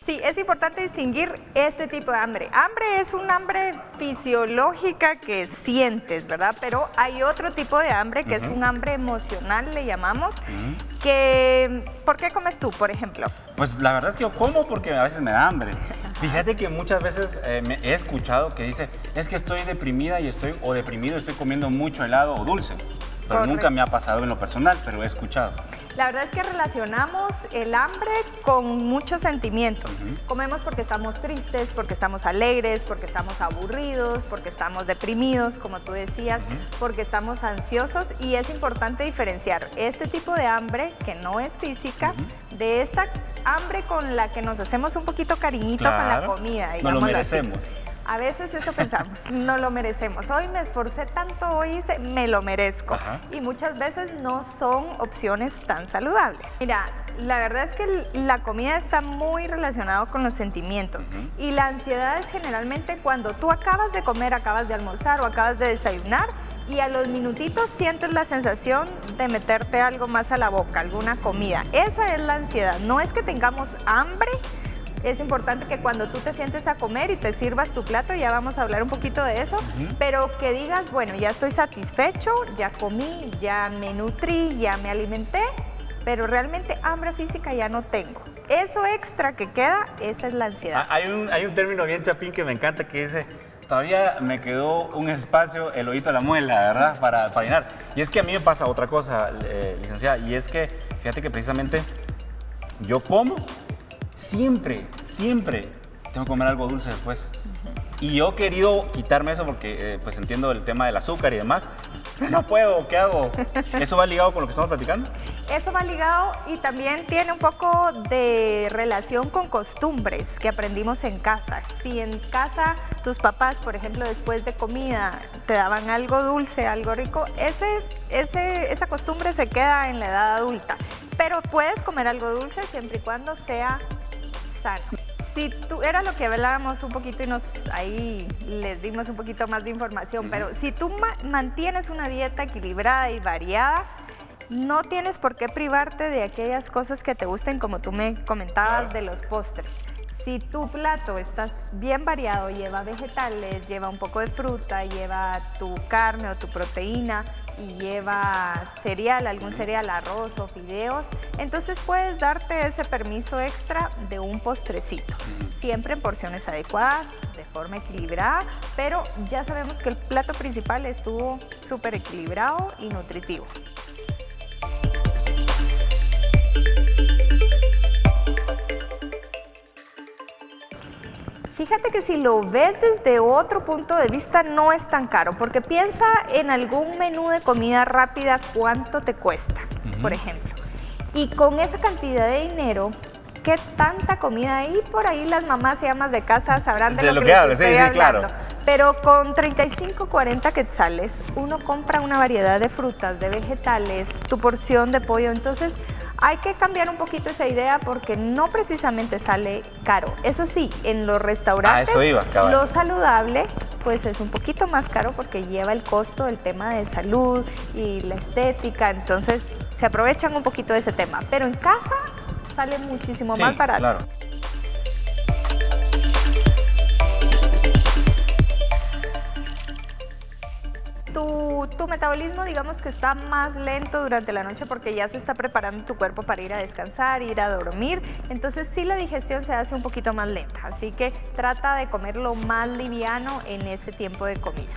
Sí, es importante distinguir este tipo de hambre. Hambre es un hambre fisiológica que sientes, ¿verdad? Pero hay otro tipo de hambre que es un hambre emocional, le llamamos, que... ¿Por qué comes tú, por ejemplo? Pues la verdad es que yo como porque a veces me da hambre. Fíjate que muchas veces he escuchado que dice, es que estoy deprimida o deprimido, estoy comiendo mucho helado o dulce. Pero Correcto. nunca me ha pasado en lo personal, pero he escuchado. La verdad es que relacionamos el hambre con muchos sentimientos. Comemos porque estamos tristes, porque estamos alegres, porque estamos aburridos, porque estamos deprimidos, como tú decías, porque estamos ansiosos, y es importante diferenciar este tipo de hambre, que no es física, de esta hambre con la que nos hacemos un poquito cariñito con la comida. Nos lo digámoslo así. merecemos. A veces eso pensamos, no lo merecemos. Hoy me esforcé tanto, hoy hice, me lo merezco. Ajá. Y muchas veces no son opciones tan saludables. Mira, la verdad es que la comida está muy relacionada con los sentimientos. Y la ansiedad es generalmente cuando tú acabas de comer, acabas de almorzar o acabas de desayunar, y a los minutitos sientes la sensación de meterte algo más a la boca, alguna comida. Esa es la ansiedad. No es que tengamos hambre. Es importante que cuando tú te sientes a comer y te sirvas tu plato, ya vamos a hablar un poquito de eso, pero que digas, bueno, ya estoy satisfecho, ya comí, ya me nutrí, ya me alimenté, pero realmente hambre física ya no tengo. Eso extra que queda, esa es la ansiedad. Hay un término bien chapín que me encanta que dice, todavía me quedó un espacio, el oído a la muela, ¿verdad? Para llenar. Y es que a mí me pasa otra cosa, licenciada, y es que, fíjate que precisamente yo como, siempre tengo que comer algo dulce después. Y yo he querido quitarme eso porque pues entiendo el tema del azúcar y demás. No puedo, ¿qué hago? ¿Eso va ligado con lo que estamos platicando? Eso va ligado y también tiene un poco de relación con costumbres que aprendimos en casa. Si en casa tus papás, por ejemplo, después de comida te daban algo dulce, algo rico, esa costumbre se queda en la edad adulta. Pero puedes comer algo dulce siempre y cuando sea sano. Si tú, era lo que hablábamos un poquito y ahí les dimos un poquito más de información, pero si tú mantienes una dieta equilibrada y variada, no tienes por qué privarte de aquellas cosas que te gusten, como tú me comentabas de los postres. Si tu plato estás bien variado, lleva vegetales, lleva un poco de fruta, lleva tu carne o tu proteína y lleva cereal, algún cereal, arroz o fideos, entonces puedes darte ese permiso extra de un postrecito. Siempre en porciones adecuadas, de forma equilibrada, pero ya sabemos que el plato principal estuvo súper equilibrado y nutritivo. Fíjate que si lo ves desde otro punto de vista no es tan caro, porque piensa en algún menú de comida rápida, cuánto te cuesta, por ejemplo. Y con esa cantidad de dinero, ¿qué tanta comida hay? Por ahí las mamás y amas de casa sabrán de lo que les estoy hablando. Claro. Pero con 35, 40 quetzales, uno compra una variedad de frutas, de vegetales, tu porción de pollo, entonces hay que cambiar un poquito esa idea porque no precisamente sale caro. Eso sí, en los restaurantes, lo saludable pues es un poquito más caro porque lleva el costo del tema de salud y la estética, entonces se aprovechan un poquito de ese tema. Pero en casa sale muchísimo más barato. Claro. Tu metabolismo, digamos que está más lento durante la noche porque ya se está preparando tu cuerpo para ir a descansar, ir a dormir, entonces sí la digestión se hace un poquito más lenta, así que trata de comer lo más liviano en ese tiempo de comida.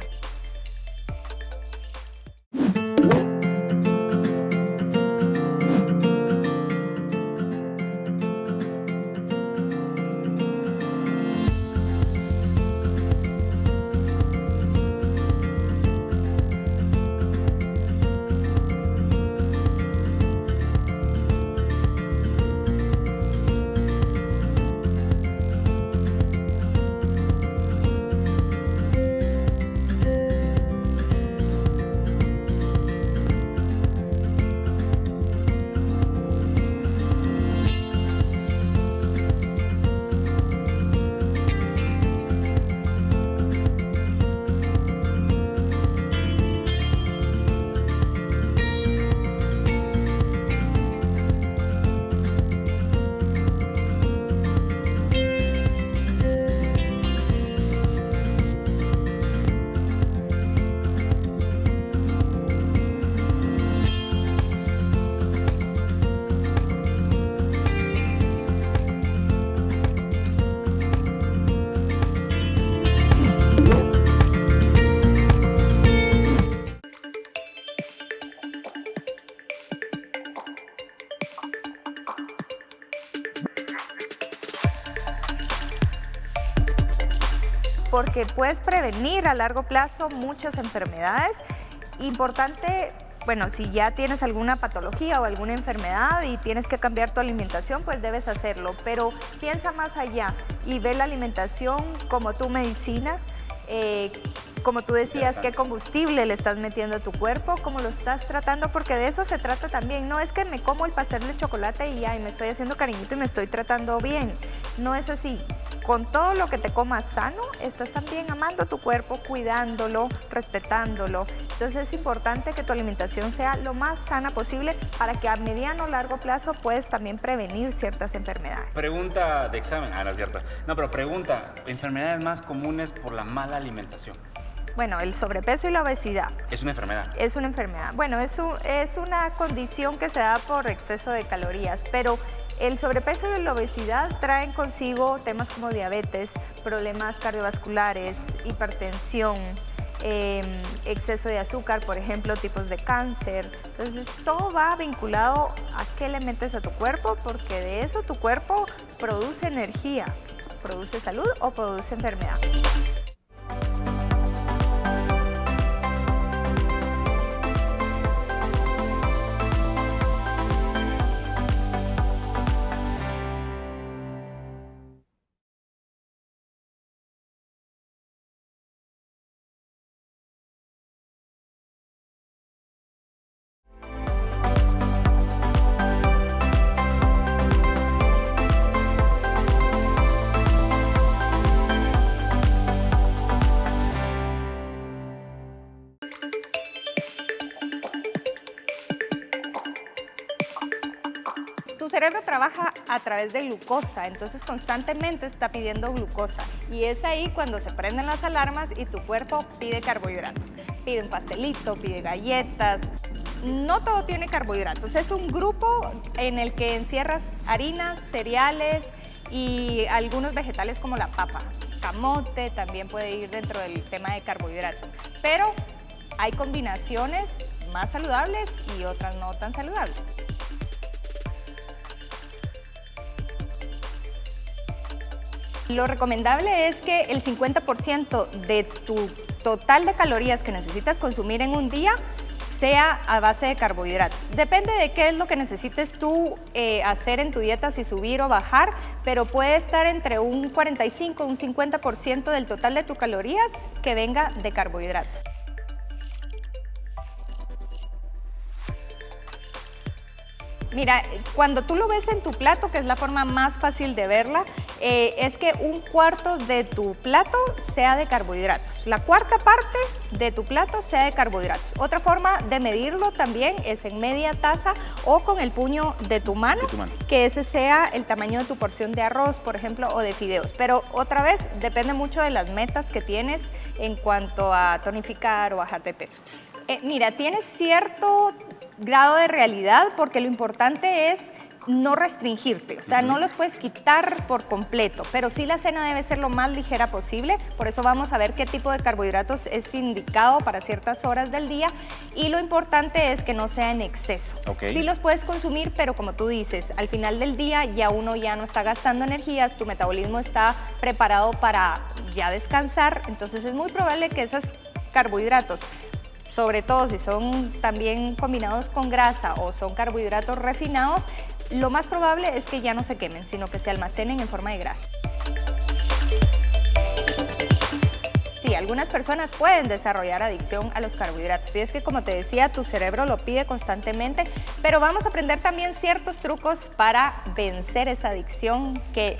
porque puedes prevenir a largo plazo muchas enfermedades. Importante, bueno, si ya tienes alguna patología o alguna enfermedad y tienes que cambiar tu alimentación, pues debes hacerlo, pero piensa más allá y ve la alimentación como tu medicina. Como tú decías, qué combustible le estás metiendo a tu cuerpo, cómo lo estás tratando, porque de eso se trata también. No es que me como el pastel de chocolate y ya, y me estoy haciendo cariñito y me estoy tratando bien. No es así. Con todo lo que te comas sano, estás también amando tu cuerpo, cuidándolo, respetándolo. Entonces es importante que tu alimentación sea lo más sana posible para que a mediano o largo plazo puedes también prevenir ciertas enfermedades. Pregunta de examen, no es cierto. No, pero pregunta, enfermedades más comunes por la mala alimentación. Bueno, el sobrepeso y la obesidad. ¿Es una enfermedad? Es una enfermedad. Bueno, es una condición que se da por exceso de calorías, pero el sobrepeso y la obesidad traen consigo temas como diabetes, problemas cardiovasculares, hipertensión, exceso de azúcar, por ejemplo, tipos de cáncer. Entonces, todo va vinculado a qué le metes a tu cuerpo, porque de eso tu cuerpo produce energía, produce salud o produce enfermedad. Tu cerebro trabaja a través de glucosa, entonces constantemente está pidiendo glucosa y es ahí cuando se prenden las alarmas y tu cuerpo pide carbohidratos. Pide un pastelito, pide galletas. No todo tiene carbohidratos, es un grupo en el que encierras harinas, cereales y algunos vegetales como la papa. Camote también puede ir dentro del tema de carbohidratos, pero hay combinaciones más saludables y otras no tan saludables. Lo recomendable es que el 50% de tu total de calorías que necesitas consumir en un día sea a base de carbohidratos. Depende de qué es lo que necesites tú hacer en tu dieta, si subir o bajar, pero puede estar entre un 45 y un 50% del total de tus calorías que venga de carbohidratos. Mira, cuando tú lo ves en tu plato, que es la forma más fácil de verla, es que un cuarto de tu plato sea de carbohidratos. La cuarta parte de tu plato sea de carbohidratos. Otra forma de medirlo también es en media taza o con el puño de tu mano, que ese sea el tamaño de tu porción de arroz, por ejemplo, o de fideos. Pero otra vez, depende mucho de las metas que tienes en cuanto a tonificar o bajar de peso. Mira, tienes cierto grado de realidad porque lo importante es no restringirte, o sea, no los puedes quitar por completo, pero sí la cena debe ser lo más ligera posible, por eso vamos a ver qué tipo de carbohidratos es indicado para ciertas horas del día y lo importante es que no sea en exceso. Sí los puedes consumir, pero como tú dices, al final del día ya uno ya no está gastando energías, tu metabolismo está preparado para ya descansar, entonces es muy probable que esos carbohidratos, sobre todo si son también combinados con grasa o son carbohidratos refinados, lo más probable es que ya no se quemen, sino que se almacenen en forma de grasa. Sí, algunas personas pueden desarrollar adicción a los carbohidratos y es que, como te decía, tu cerebro lo pide constantemente, pero vamos a aprender también ciertos trucos para vencer esa adicción que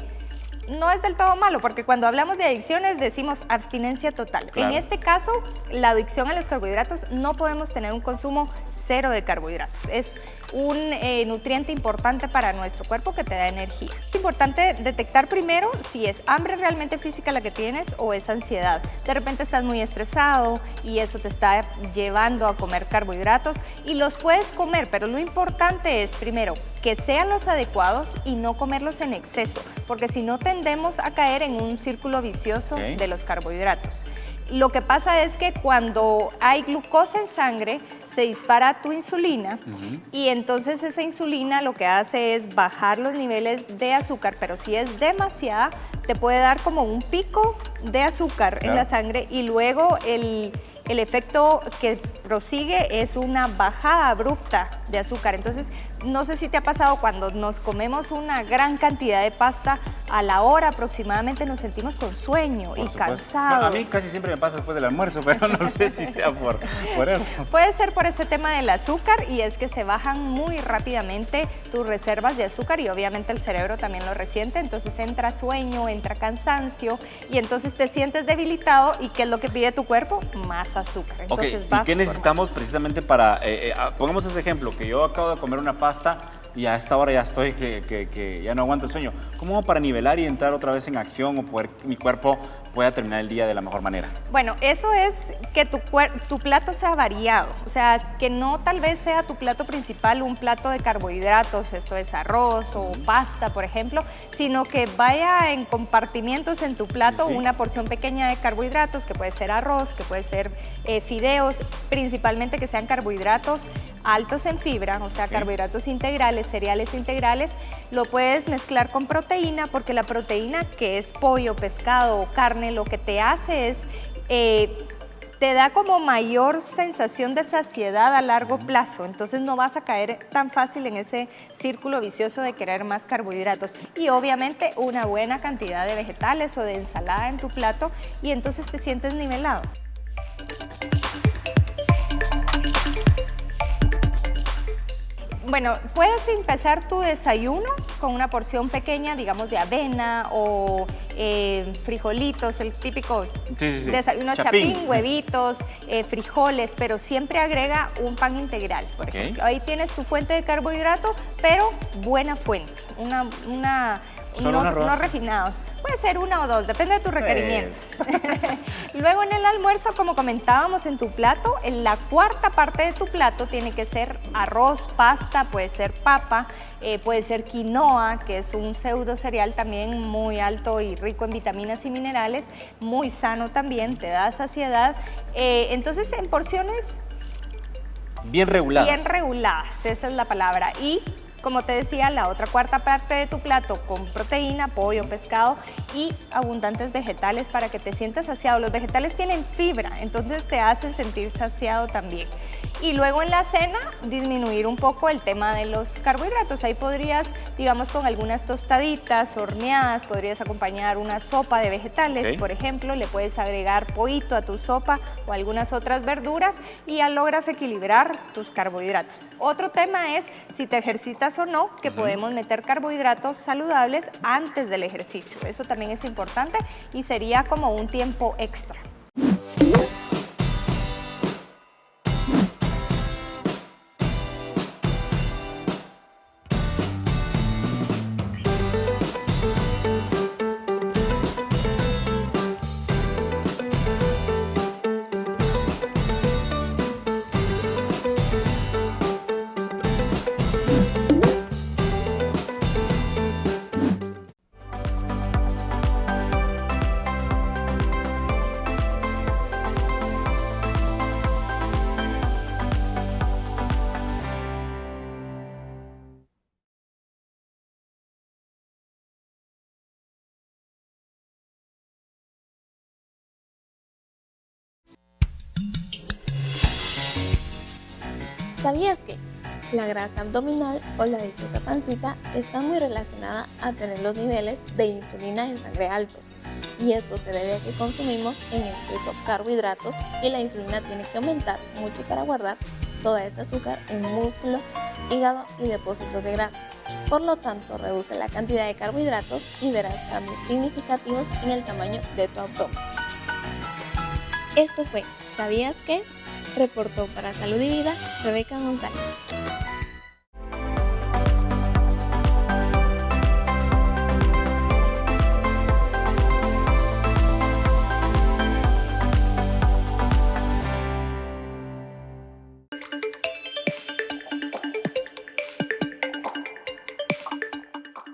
no es del todo malo, porque cuando hablamos de adicciones decimos abstinencia total. Claro. En este caso, la adicción a los carbohidratos, no podemos tener un consumo cero de carbohidratos. Es un nutriente importante para nuestro cuerpo que te da energía. Es importante detectar primero si es hambre realmente física la que tienes o es ansiedad. De repente estás muy estresado y eso te está llevando a comer carbohidratos y los puedes comer, pero lo importante es primero que sean los adecuados y no comerlos en exceso, porque si no tendemos a caer en un círculo vicioso de los carbohidratos. Lo que pasa es que cuando hay glucosa en sangre, se dispara tu insulina y entonces esa insulina lo que hace es bajar los niveles de azúcar, pero si es demasiada, te puede dar como un pico de azúcar en la sangre y luego el efecto que prosigue es una bajada abrupta de azúcar. Entonces, no sé si te ha pasado cuando nos comemos una gran cantidad de pasta, a la hora aproximadamente nos sentimos con sueño y cansados. Bueno, a mí casi siempre me pasa después del almuerzo, pero no sé si sea por eso. Puede ser por ese tema del azúcar y es que se bajan muy rápidamente tus reservas de azúcar y obviamente el cerebro también lo resiente, entonces entra sueño, entra cansancio y entonces te sientes debilitado y ¿qué es lo que pide tu cuerpo? Más azúcar. Entonces, ¿y qué necesitamos precisamente para, pongamos ese ejemplo, que yo acabo de comer una pasta y a esta hora ya estoy que ya no aguanto el sueño? ¿Cómo hago para nivelar y entrar otra vez en acción o poder mi cuerpo pueda terminar el día de la mejor manera? Bueno, eso es que tu plato sea variado, o sea, que no tal vez sea tu plato principal un plato de carbohidratos, esto es arroz o pasta, por ejemplo, sino que vaya en compartimientos en tu plato, una porción pequeña de carbohidratos, que puede ser arroz, que puede ser fideos, principalmente que sean carbohidratos altos en fibra, o sea, carbohidratos integrales, cereales integrales. Lo puedes mezclar con proteína, porque la proteína, que es pollo, pescado o carne, lo que te hace es te da como mayor sensación de saciedad a largo plazo, entonces no vas a caer tan fácil en ese círculo vicioso de querer más carbohidratos. Y obviamente una buena cantidad de vegetales o de ensalada en tu plato y entonces te sientes nivelado. Bueno, puedes empezar tu desayuno con una porción pequeña, digamos, de avena o frijolitos, el típico desayuno chapín, huevitos, frijoles, pero siempre agrega un pan integral, por ejemplo. Ahí tienes tu fuente de carbohidrato, pero buena fuente, no refinados. Puede ser una o dos, depende de tus requerimientos. Luego en el almuerzo, como comentábamos en tu plato, en la cuarta parte de tu plato tiene que ser arroz, pasta, puede ser papa, puede ser quinoa, que es un pseudo cereal también muy alto y rico en vitaminas y minerales, muy sano también, te da saciedad. Entonces en porciones bien reguladas. Bien reguladas, esa es la palabra. Y como te decía, la otra cuarta parte de tu plato con proteína, pollo, pescado y abundantes vegetales para que te sientas saciado. Los vegetales tienen fibra, entonces te hacen sentir saciado también. Y luego en la cena, disminuir un poco el tema de los carbohidratos. Ahí podrías, digamos, con algunas tostaditas horneadas, podrías acompañar una sopa de vegetales, por ejemplo. Le puedes agregar pollito a tu sopa o algunas otras verduras y ya logras equilibrar tus carbohidratos. Otro tema es si te ejercitas o no, que podemos meter carbohidratos saludables antes del ejercicio. Eso también es importante y sería como un tiempo extra. ¿Sabías que la grasa abdominal o la dichosa pancita está muy relacionada a tener los niveles de insulina en sangre altos? Y esto se debe a que consumimos en exceso carbohidratos y la insulina tiene que aumentar mucho para guardar toda ese azúcar en músculo, hígado y depósitos de grasa. Por lo tanto, reduce la cantidad de carbohidratos y verás cambios significativos en el tamaño de tu abdomen. Esto fue ¿Sabías qué? Reportó para Salud y Vida Rebeca González.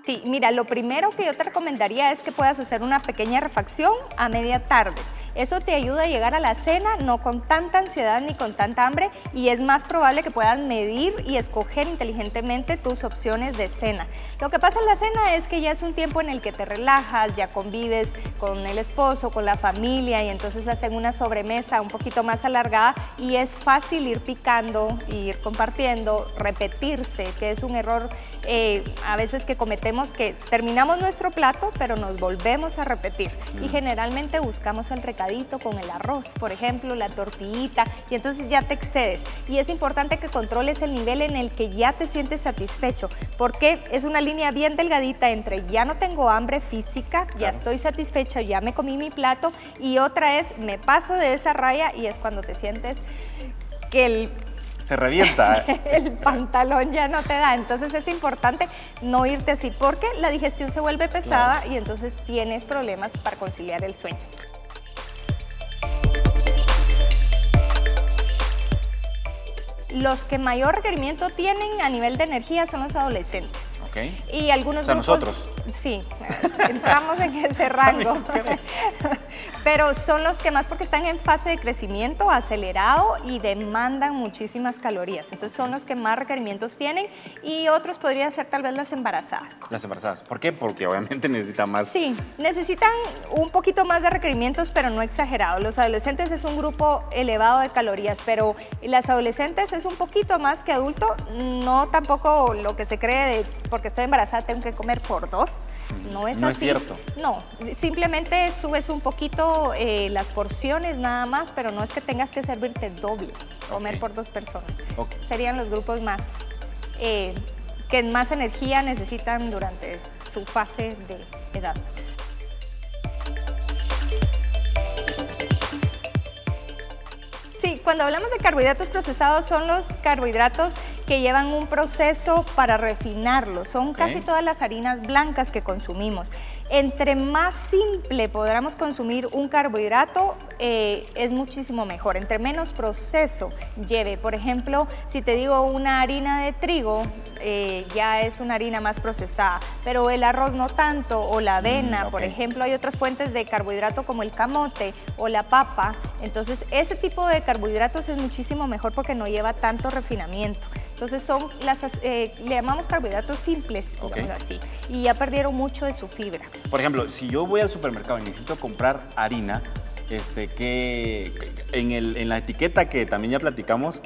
Sí, mira, lo primero que yo te recomendaría es que puedas hacer una pequeña refacción a media tarde. Eso te ayuda a llegar a la cena no con tanta ansiedad ni con tanta hambre, y es más probable que puedas medir y escoger inteligentemente tus opciones de cena. Lo que pasa en la cena es que ya es un tiempo en el que te relajas, ya convives con el esposo, con la familia, y entonces hacen una sobremesa un poquito más alargada y es fácil ir picando, ir compartiendo, repetirse, que es un error a veces que cometemos, que terminamos nuestro plato pero nos volvemos a repetir y generalmente buscamos el recadito con el arroz, por ejemplo, la tortillita, y entonces ya te excedes, y es importante que controles el nivel en el que ya te sientes satisfecho, porque es una línea bien delgadita entre ya no tengo hambre física, ya estoy satisfecha, ya me comí mi plato, y otra es me paso de esa raya y es cuando te sientes que se revienta. el pantalón ya no te da. Entonces es importante no irte así porque la digestión se vuelve pesada y entonces tienes problemas para conciliar el sueño. Los que mayor requerimiento tienen a nivel de energía son los adolescentes. Okay. Y algunos grupos, nosotros. Sí, entramos en ese rango. Pero son los que más porque están en fase de crecimiento acelerado y demandan muchísimas calorías. Entonces son los que más requerimientos tienen, y otros podrían ser tal vez las embarazadas. Las embarazadas. ¿Por qué? Porque obviamente necesitan más. Sí, necesitan un poquito más de requerimientos, pero no exagerado. Los adolescentes es un grupo elevado de calorías, pero las adolescentes es un poquito más que adulto. No tampoco lo que se cree de porque estoy embarazada tengo que comer por 2. No es así. No es cierto. No, simplemente subes un poquito las porciones nada más, pero no es que tengas que servirte doble, comer por 2 personas. Serían los grupos más que más energía necesitan durante su fase de edad. Sí, cuando hablamos de carbohidratos procesados son los carbohidratos que llevan un proceso para refinarlos. Son casi todas las harinas blancas que consumimos. Entre más simple podamos consumir un carbohidrato, es muchísimo mejor. Entre menos proceso lleve, por ejemplo, si te digo una harina de trigo, ya es una harina más procesada, pero el arroz no tanto, o la avena, por ejemplo, hay otras fuentes de carbohidrato como el camote o la papa. Entonces, ese tipo de carbohidratos es muchísimo mejor porque no lleva tanto refinamiento. Entonces son le llamamos carbohidratos simples, digamos así, y ya perdieron mucho de su fibra. Por ejemplo, si yo voy al supermercado y necesito comprar harina, que en la etiqueta que también ya platicamos,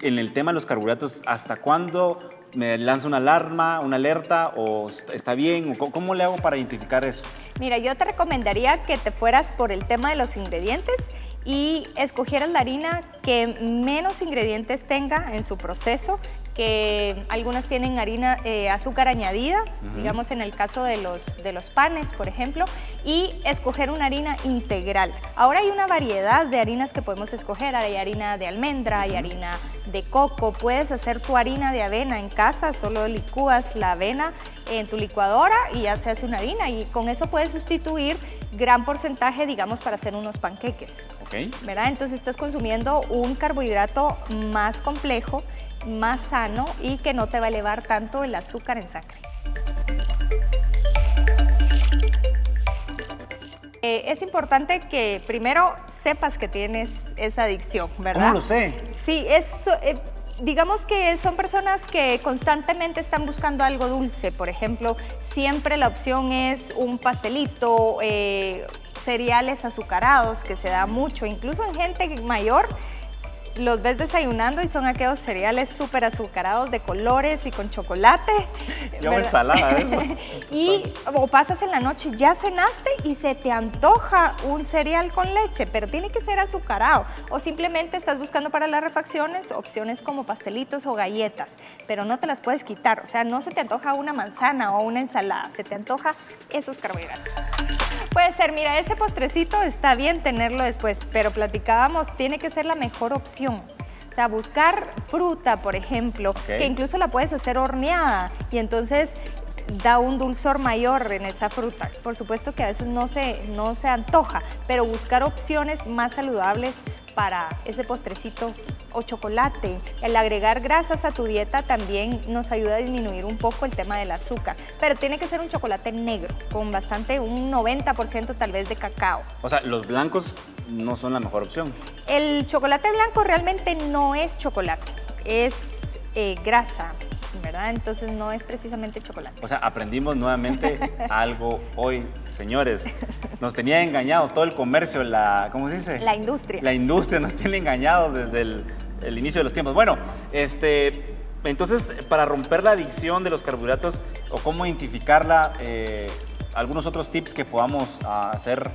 en el tema de los carbohidratos, ¿hasta cuándo me lanza una alarma, una alerta, o está bien? ¿Cómo le hago para identificar eso? Mira, yo te recomendaría que te fueras por el tema de los ingredientes y escogieras la harina que menos ingredientes tenga en su proceso, que algunas tienen harina, azúcar añadida, digamos en el caso de los panes, por ejemplo, y escoger una harina integral. Ahora hay una variedad de harinas que podemos escoger, hay harina de almendra, hay harina de coco, puedes hacer tu harina de avena en casa, solo licúas la avena en tu licuadora y ya se hace una harina, y con eso puedes sustituir gran porcentaje, digamos, para hacer unos panqueques. ¿Verdad? Entonces estás consumiendo un carbohidrato más complejo, más sano y que no te va a elevar tanto el azúcar en sangre. Es importante que primero sepas que tienes esa adicción, ¿verdad? ¿Cómo lo sé? Sí, digamos que son personas que constantemente están buscando algo dulce. Por ejemplo, siempre la opción es un pastelito, cereales azucarados, que se da mucho, incluso en gente mayor. Los ves desayunando y son aquellos cereales súper azucarados de colores y con chocolate. Ya una ensalada eso. O pasas en la noche, ya cenaste y se te antoja un cereal con leche, pero tiene que ser azucarado. O simplemente estás buscando para las refacciones opciones como pastelitos o galletas, pero no te las puedes quitar. O sea, no se te antoja una manzana o una ensalada, se te antoja esos carbohidratos. Puede ser, mira, ese postrecito está bien tenerlo después, pero platicábamos, tiene que ser la mejor opción. O sea, buscar fruta, por ejemplo, que incluso la puedes hacer horneada y entonces da un dulzor mayor en esa fruta. Por supuesto que a veces no se antoja, pero buscar opciones más saludables para ese postrecito o chocolate. El agregar grasas a tu dieta también nos ayuda a disminuir un poco el tema del azúcar, pero tiene que ser un chocolate negro, con bastante, un 90% tal vez de cacao. O sea, los blancos no son la mejor opción. El chocolate blanco realmente no es chocolate, es grasa, ¿verdad? Entonces no es precisamente chocolate. O sea, aprendimos nuevamente algo hoy, señores. Nos tenía engañado todo el comercio, ¿cómo se dice? La industria. La industria nos tiene engañados desde el inicio de los tiempos. Bueno, entonces, para romper la adicción de los carbohidratos o cómo identificarla, algunos otros tips que podamos hacer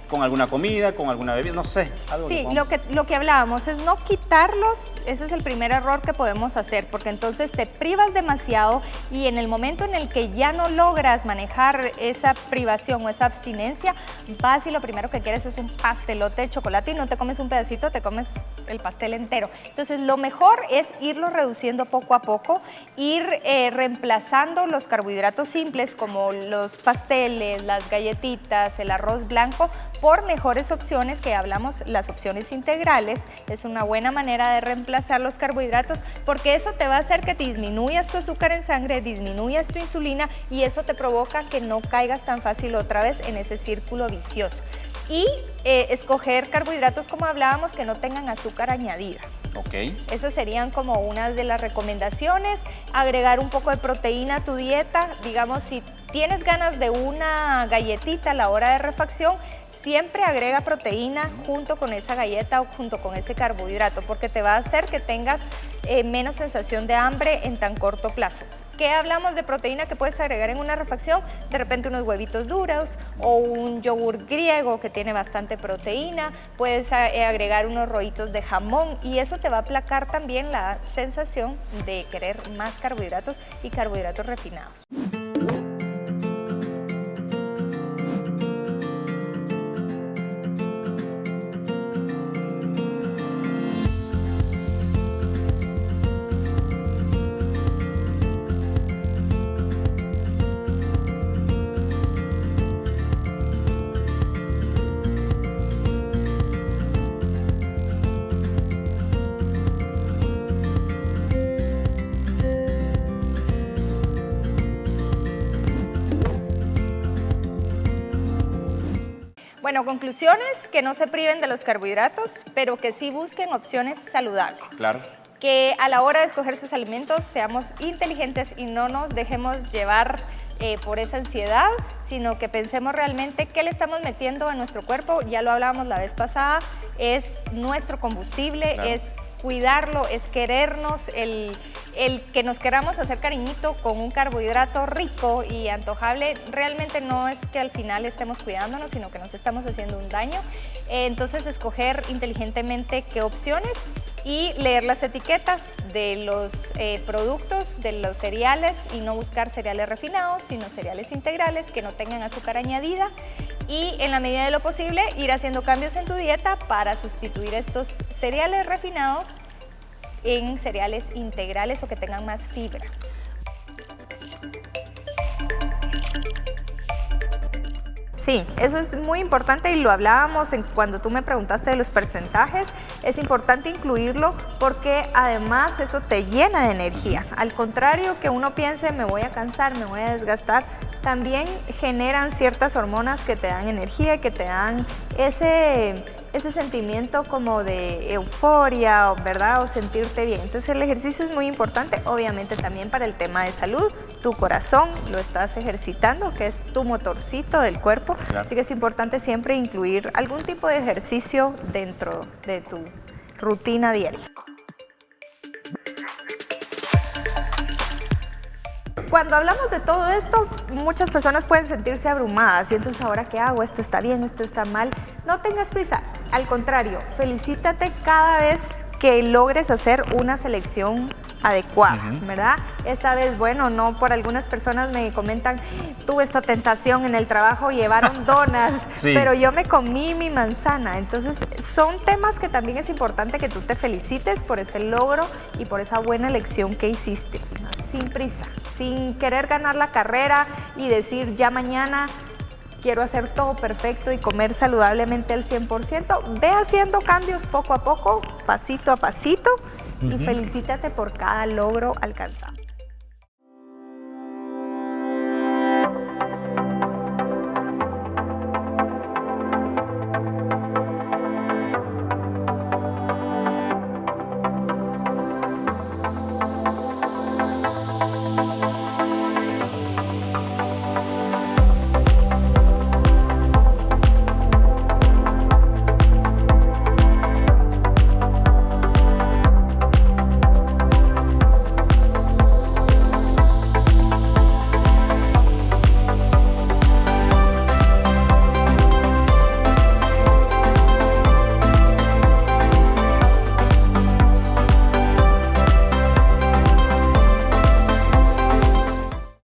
con alguna comida, con alguna bebida, no sé. Algo Sí, que lo que hablábamos es no quitarlos, ese es el primer error que podemos hacer, porque entonces te privas demasiado y en el momento en el que ya no logras manejar esa privación o esa abstinencia, vas y lo primero que quieres es un pastelote de chocolate y no te comes un pedacito, te comes el pastel entero. Entonces lo mejor es irlo reduciendo poco a poco, ir reemplazando los carbohidratos simples como los pasteles, las galletitas, el arroz blanco, por mejores opciones que hablamos, las opciones integrales. Es una buena manera de reemplazar los carbohidratos porque eso te va a hacer que disminuyas tu azúcar en sangre, disminuyas tu insulina y eso te provoca que no caigas tan fácil otra vez en ese círculo vicioso. Y escoger carbohidratos, como hablábamos, que no tengan azúcar añadida. Ok. Esas serían como unas de las recomendaciones. Agregar un poco de proteína a tu dieta. Digamos, si tienes ganas de una galletita a la hora de refacción, siempre agrega proteína junto con esa galleta o junto con ese carbohidrato, porque te va a hacer que tengas menos sensación de hambre en tan corto plazo. ¿Qué hablamos de proteína que puedes agregar en una refacción? De repente unos huevitos duros o un yogur griego que tiene bastante proteína. Puedes agregar unos rollitos de jamón y eso te va a aplacar también la sensación de querer más carbohidratos y carbohidratos refinados. Bueno, conclusiones, que no se priven de los carbohidratos, pero que sí busquen opciones saludables. Claro. Que a la hora de escoger sus alimentos seamos inteligentes y no nos dejemos llevar por esa ansiedad, sino que pensemos realmente qué le estamos metiendo a nuestro cuerpo. Ya lo hablábamos la vez pasada, es nuestro combustible, claro. Es cuidarlo, es querernos, el que nos queramos hacer cariñito con un carbohidrato rico y antojable, realmente no es que al final estemos cuidándonos, sino que nos estamos haciendo un daño. Entonces, escoger inteligentemente qué opciones y leer las etiquetas de los productos, de los cereales y no buscar cereales refinados, sino cereales integrales que no tengan azúcar añadida. Y en la medida de lo posible ir haciendo cambios en tu dieta para sustituir estos cereales refinados en cereales integrales o que tengan más fibra. Sí, eso es muy importante y lo hablábamos cuando tú me preguntaste de los porcentajes. Es importante incluirlo porque además eso te llena de energía. Al contrario que uno piense me voy a cansar, me voy a desgastar, también generan ciertas hormonas que te dan energía, que te dan ese sentimiento como de euforia, ¿verdad? O sentirte bien. Entonces el ejercicio es muy importante, obviamente también para el tema de salud. Tu corazón lo estás ejercitando, que es tu motorcito del cuerpo. Claro. Así que es importante siempre incluir algún tipo de ejercicio dentro de tu rutina diaria. Cuando hablamos de todo esto, muchas personas pueden sentirse abrumadas y entonces ¿ahora qué hago? ¿Esto está bien? ¿Esto está mal? No tengas prisa, al contrario, felicítate cada vez que logres hacer una selección adecuada, ¿verdad? Esta vez, bueno, no, por algunas personas me comentan, tuve esta tentación en el trabajo, llevaron donas, sí, pero yo me comí mi manzana. Entonces, son temas que también es importante que tú te felicites por ese logro y por esa buena elección que hiciste, sin prisa, sin querer ganar la carrera y decir ya mañana quiero hacer todo perfecto y comer saludablemente al 100%, ve haciendo cambios poco a poco, pasito a pasito, y felicítate por cada logro alcanzado.